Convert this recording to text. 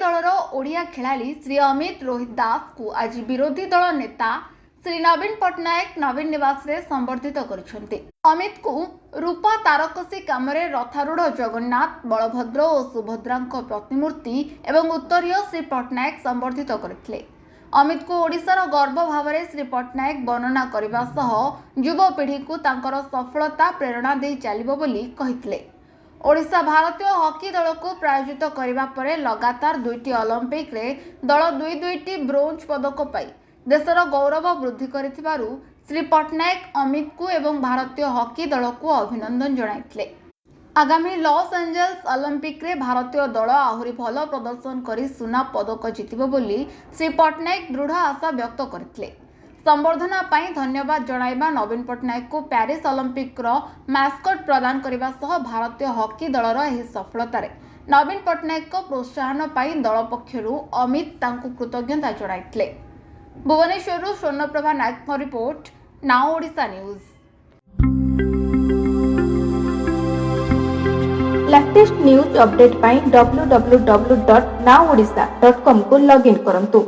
दलर ओडिया खेलाड़ी श्री अमित रोहित दास को आज विरोधी दल नेता श्री नवीन पट्टनायक नवीन निवास रे संबर्धित करिसेंती। अमित को रूपा तारकसी कामरे रथारूढ़ जगन्नाथ बलभद्र और सुभद्रा प्रतिमूर्ति एवं उत्तरीय श्री पट्टनायक संबर्धित करथिले। अमित को ओडिशार गर्व भाव में श्री पट्टनायक वर्णना करने सह युवपीढ़ी को तांकर सफलता प्रेरणा दे चलिबो बोली कहिथिले। ओडिशा भारतीय हॉकी दल को प्रायोजित करने पर लगातार 2टी ओलंपिक रे दल दुईटी ब्रोंज पदक पाई देशर गौरव वृद्धि करिथिबारु श्री पट्टनायक अमित को एवं भारतीय हॉकी दल को अभिनंदन जणाइथिले। आगामी लॉस एंजेल्स ओलंपिक रे भारतीय दल आहुरी भल प्रदर्शन करी सुना पदक जितिबो बोली श्री पट्टनायक दृढ़ आशा व्यक्त करथिले। संबर्धना पाई धन्यवाद जणाइबा नवीन पट्टनायक को पेरिस ओलंपिक रो मैस्कट प्रदान करने सह भारतीय हॉकी दलर एही सफलतारे नवीन पट्टनायक को प्रोत्साहन पाई दल पक्षरु अमित तांकु कृतज्ञता जणाइथिले। भुवनेश्वरु Swarnaprabha Nayak report now Odisha news. Latest news update पाई www.nowodisha.com को लॉगिन करंतु।